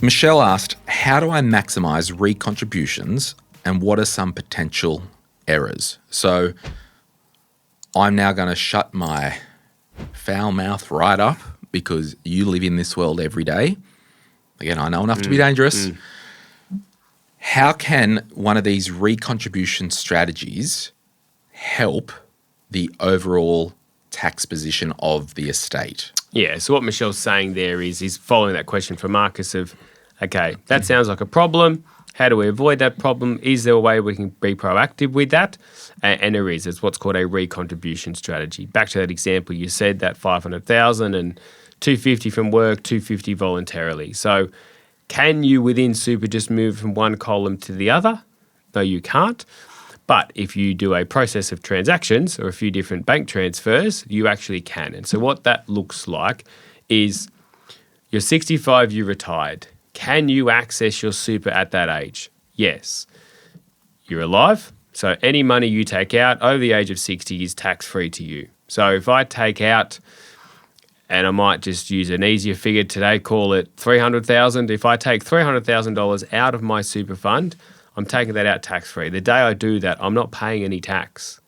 Michelle asked, how do I maximise recontributions and what are some potential errors? So I'm now going to shut my foul mouth right up because you live in this world every day. Again, I know enough to be dangerous. How can one of these recontribution strategies help the overall tax position of the estate? Yeah, so what Michelle's saying there is he's following that question from Marcus of, okay, that sounds like a problem. How do we avoid that problem? Is there a way we can be proactive with that? And there is. It's what's called a recontribution strategy. Back to that example you said, that 500,000 and 250 from work, 250 voluntarily. So can you within super just move from one column to the other? No, you can't. But if you do a process of transactions or a few different bank transfers, you actually can. And so what that looks like is you're 65, you retired. Can you access your super at that age? Yes. You're alive, so any money you take out over the age of 60 is tax-free to you. So if I take out, and I might just use an easier figure today, call it $300,000. If I take $300,000 out of my super fund, I'm taking that out tax-free. The day I do that, I'm not paying any tax.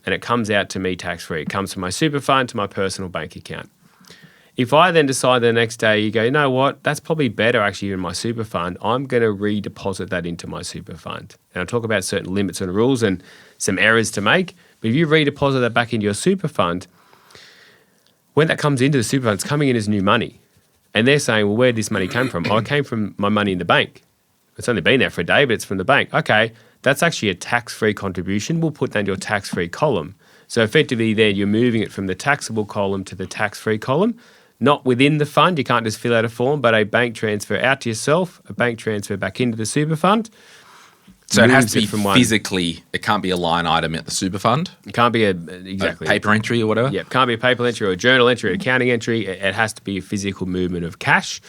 And it comes out to me tax-free. It comes from my super fund to my personal bank account. If I then decide the next day, you go, you know what, that's probably better actually in my super fund, I'm going to redeposit that into my super fund. And I'll talk about certain limits and rules and some errors to make. But if you redeposit that back into your super fund, when that comes into the super fund, it's coming in as new money. And they're saying, well, where did this money come from? Oh, it came from my money in the bank. It's only been there for a day, but it's from the bank. Okay, that's actually a tax-free contribution. We'll put that in your tax-free column. So effectively there, you're moving it from the taxable column to the tax-free column. Not within the fund, you can't just fill out a form, but a bank transfer out to yourself, a bank transfer back into the super fund. So it has to be physically, it can't be a line item at the super fund? It can't be exactly. A paper entry or whatever? Yeah, it can't be a paper entry or a journal entry or accounting entry. It has to be a physical movement of cash,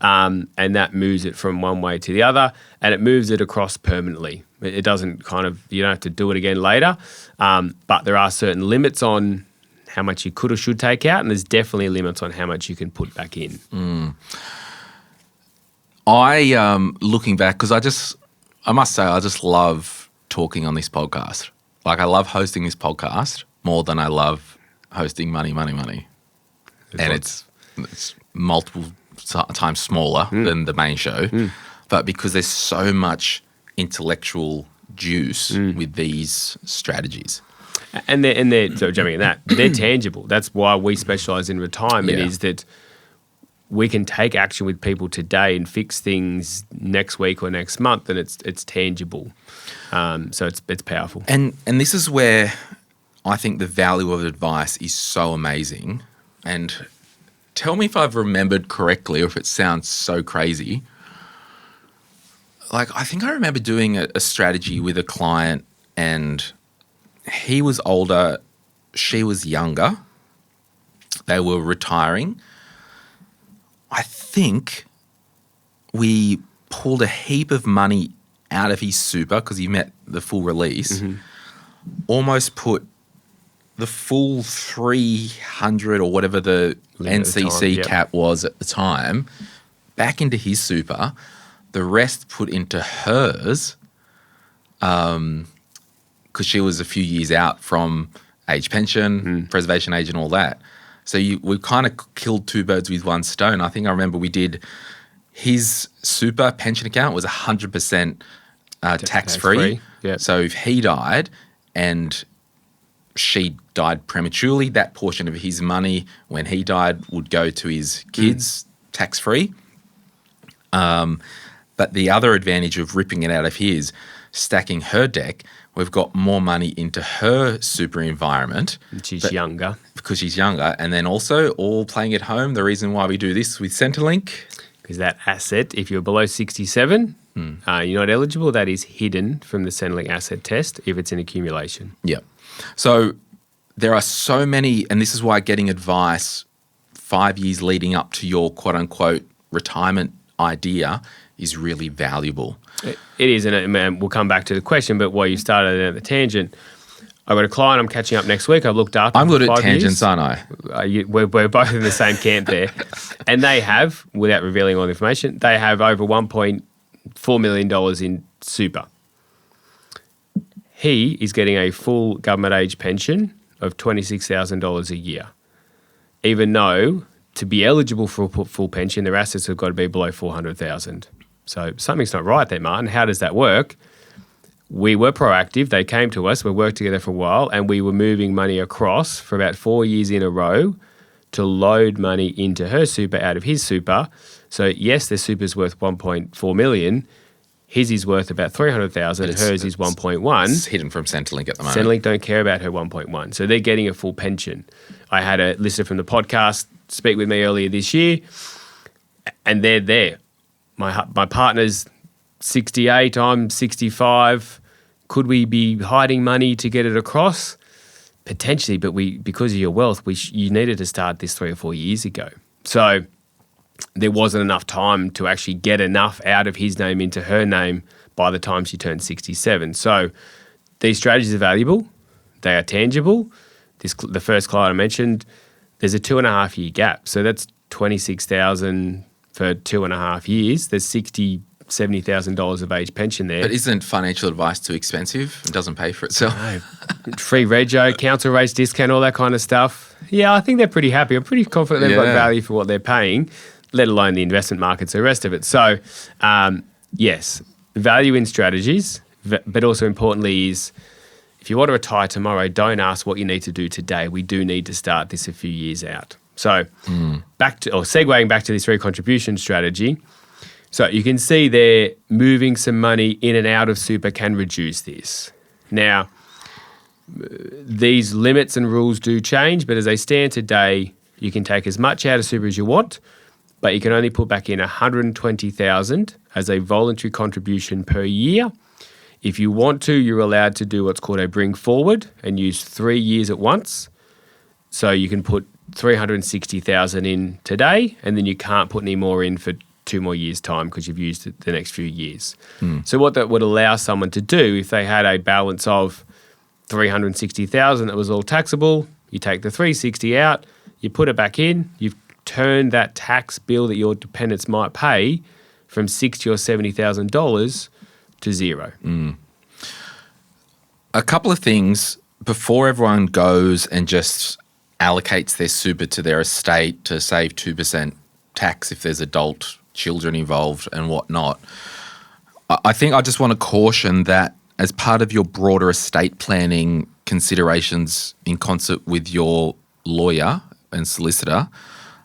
and that moves it from one way to the other, and it moves it across permanently. It doesn't you don't have to do it again later, but there are certain limits on how much you could or should take out, and there's definitely limits on how much you can put back in. Looking back, because I must say, I just love talking on this podcast. Like, I love hosting this podcast more than I love hosting Money. And it's multiple times smaller than the main show. But because there's so much intellectual juice with these strategies. And they're so jumping in that, they're tangible. That's why we specialise in retirement, is that we can take action with people today and fix things next week or next month, and it's tangible. So it's powerful. And this is where I think the value of advice is so amazing. And tell me if I've remembered correctly or if it sounds so crazy. Like, I think I remember doing a strategy with a client, and he was older, she was younger. They were retiring. I think we pulled a heap of money out of his super because he met the full release, almost put the full 300 or whatever the NCC cap was at the time back into his super, the rest put into hers, because she was a few years out from age pension, preservation age and all that. So we kind of killed two birds with one stone. I think I remember we did his super pension account was 100% tax-free. Yep. So if he died and she died prematurely, that portion of his money when he died would go to his kids tax-free. But the other advantage of ripping it out of his, stacking her deck, we've got more money into her super environment. She's younger. Because she's younger. And then also all playing at home, the reason why we do this with Centrelink. Because that asset, if you're below 67, you're not eligible. That is hidden from the Centrelink asset test if it's in accumulation. Yeah. So there are so many, and this is why getting advice 5 years leading up to your quote-unquote retirement idea is really valuable. It is, and we'll come back to the question, but while you started at the tangent, I've got a client I'm catching up next week. I've looked after. I'm good at 5 tangents, years. aren't I? We're both in the same camp there. And they have, without revealing all the information, they have over $1.4 million in super. He is getting a full government age pension of $26,000 a year, even though to be eligible for a full pension, their assets have got to be below $400,000. So something's not right there, Martin. How does that work? We were proactive. They came to us. We worked together for a while, and we were moving money across for about 4 years in a row to load money into her super out of his super. So yes, their super's worth 1.4 million. His is worth about 300,000. Hers is 1.1. It's hidden from Centrelink at the moment. Centrelink don't care about her 1.1. So they're getting a full pension. I had a listener from the podcast speak with me earlier this year, and they're there. My partner's 68, I'm 65. Could we be hiding money to get it across? Potentially, but because of your wealth, you needed to start this 3 or 4 years ago. So there wasn't enough time to actually get enough out of his name into her name by the time she turned 67. So these strategies are valuable. They are tangible. The first client I mentioned, there's a 2.5 year gap. So that's $26,000 for 2.5 years. There's $70,000 of age pension there. But isn't financial advice too expensive? It doesn't pay for itself. No. Free rego, council rates discount, all that kind of stuff. Yeah, I think they're pretty happy. I'm pretty confident they've got value for what they're paying, let alone the investment markets, the rest of it. So, yes, value in strategies, but also importantly is if you want to retire tomorrow, don't ask what you need to do today. We do need to start this a few years out. So segueing back to this recontribution strategy, so you can see there moving some money in and out of super can reduce this. Now, these limits and rules do change, but as they stand today, you can take as much out of super as you want, but you can only put back in $120,000 as a voluntary contribution per year. If you want to, you're allowed to do what's called a bring forward and use 3 years at once. So you can put $360,000 in today, and then you can't put any more in for 2 more years' time because you've used it the next few years. So what that would allow someone to do, if they had a balance of $360,000 that was all taxable, you take the $360,000 out, you put it back in, you've turned that tax bill that your dependents might pay from $60,000 or $70,000 to zero. A couple of things before everyone goes and just allocates their super to their estate to save 2% tax if there's adult children involved and whatnot. I think I just want to caution that as part of your broader estate planning considerations in concert with your lawyer and solicitor,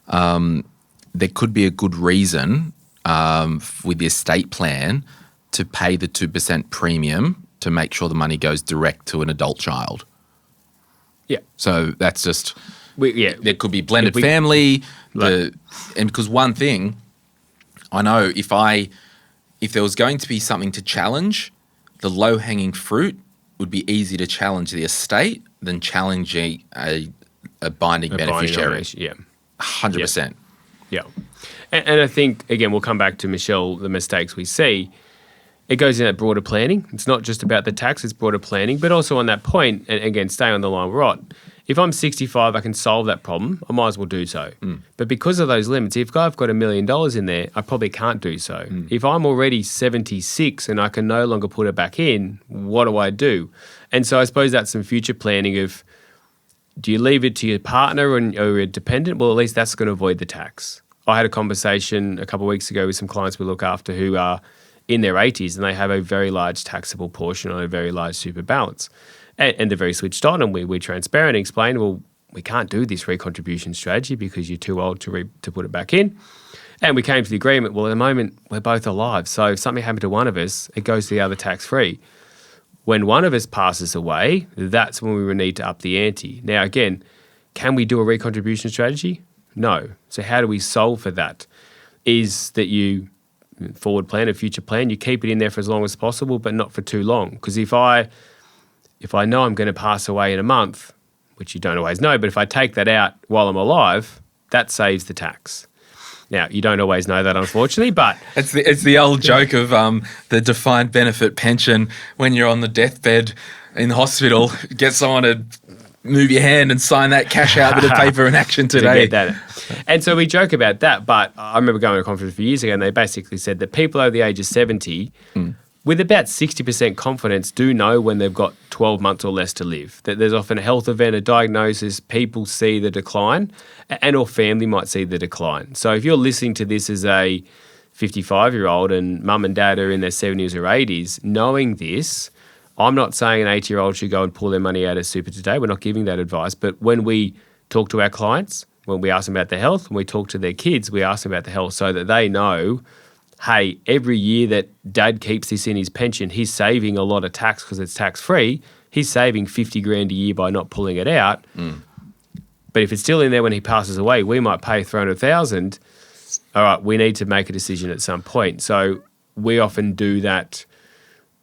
there could be a good reason with the estate plan to pay the 2% premium to make sure the money goes direct to an adult child. Yeah. So that's just, there could be blended we- family, and because one thing, I know if there was going to be something to challenge, the low-hanging fruit would be easy to challenge the estate than challenging a binding beneficiary. Yeah. 100%. Yeah. And I think, again, we'll come back to Michelle, the mistakes we see. It goes in that broader planning. It's not just about the tax, it's broader planning. But also on that point, and again, stay on the line we're at, if I'm 65, I can solve that problem, I might as well do so. But because of those limits, if I've got $1 million in there, I probably can't do so. If I'm already 76 and I can no longer put it back in, what do I do? And so I suppose that's some future planning of, do you leave it to your partner or your dependent? Well, at least that's going to avoid the tax. I had a conversation a couple of weeks ago with some clients we look after who are in their 80s and they have a very large taxable portion on a very large super balance. And they're very switched on, and we're transparent and explain, well, we can't do this recontribution strategy because you're too old to put it back in. And we came to the agreement, well, at the moment, we're both alive. So if something happened to one of us, it goes to the other tax-free. When one of us passes away, that's when we will need to up the ante. Now, again, can we do a recontribution strategy? No. So how do we solve for that? Is that you forward plan, a future plan, you keep it in there for as long as possible, but not for too long. Because if I know I'm going to pass away in a month, which you don't always know, but if I take that out while I'm alive, that saves the tax. Now, you don't always know that, unfortunately, but It's the old joke of the defined benefit pension when you're on the deathbed in the hospital. Get someone to move your hand and sign that cash out bit of paper in action today. to get that. And so we joke about that, but I remember going to a conference a few years ago and they basically said that people over the age of 70 with about 60% confidence do know when they've got 12 months or less to live. That there's often a health event, a diagnosis, people see the decline and or family might see the decline. So if you're listening to this as a 55-year-old and mum and dad are in their 70s or 80s, knowing this, I'm not saying an 80-year-old should go and pull their money out of super today. We're not giving that advice. But when we talk to our clients, when we ask them about their health, when we talk to their kids, we ask them about the health so that they know, hey, every year that dad keeps this in his pension, he's saving a lot of tax because it's tax-free. He's saving 50 grand a year by not pulling it out. But if it's still in there when he passes away, we might pay 300,000. All right, we need to make a decision at some point. So we often do that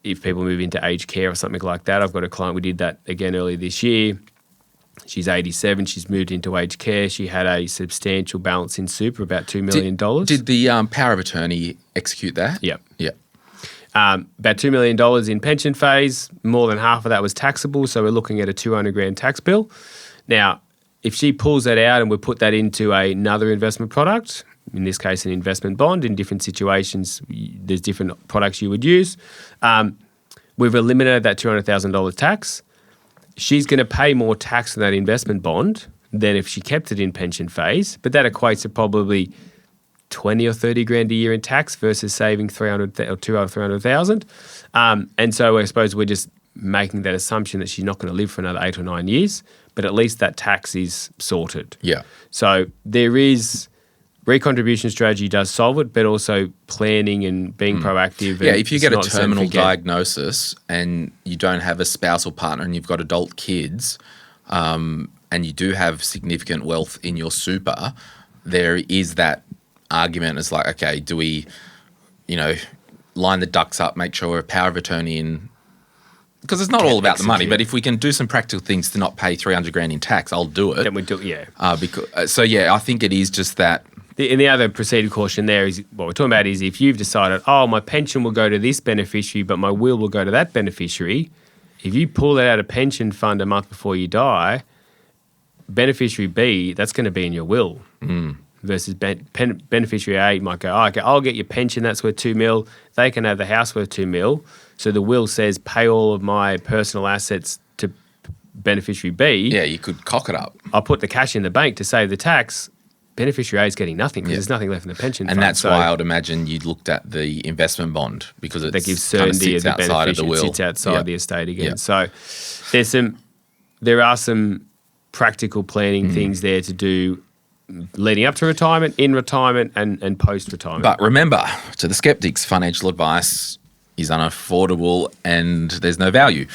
if people move into aged care or something like that. I've got a client, we did that again earlier this year. She's 87. She's moved into aged care. She had a substantial balance in super, about $2 million. Did the power of attorney execute that? Yep. Yeah. About $2 million in pension phase. More than half of that was taxable. So we're looking at a 200 grand tax bill. Now, if she pulls that out and we put that into another investment product, in this case, an investment bond, in different situations, there's different products you would use. We've eliminated that $200,000 tax. She's going to pay more tax on that investment bond than if she kept it in pension phase, but that equates to probably 20 or 30 grand a year in tax versus saving 300 or 200 or 300,000. And so I suppose we're just making that assumption that she's not going to live for another 8 or 9 years, but at least that tax is sorted. Yeah. So there is recontribution strategy does solve it, but also planning and being proactive. Yeah, if you get a terminal diagnosis and you don't have a spousal partner and you've got adult kids and you do have significant wealth in your super, there is that argument. It's like, okay, do we, line the ducks up, make sure we're a power of attorney in, because it's not all about the money, but if we can do some practical things to not pay 300 grand in tax, I'll do it. Then we do, yeah. I think it is just that. And the other proceeded caution there is what we're talking about is if you've decided, my pension will go to this beneficiary, but my will go to that beneficiary. If you pull that out of pension fund a month before you die, beneficiary B, that's going to be in your will. Versus beneficiary A might go, okay, I'll get your pension, that's worth $2 million. They can have the house worth $2 million. So the will says pay all of my personal assets to beneficiary B. Yeah, you could cock it up. I'll put the cash in the bank to save the tax. Beneficiary A is getting nothing because there's nothing left in the pension fund. And that's why I would imagine you'd looked at the investment bond because that gives certainty of the beneficiary. Of the will. It sits outside the estate again. So there are some practical planning things there to do leading up to retirement, in retirement, and post-retirement. But remember, to the skeptics, financial advice is unaffordable and there's no value.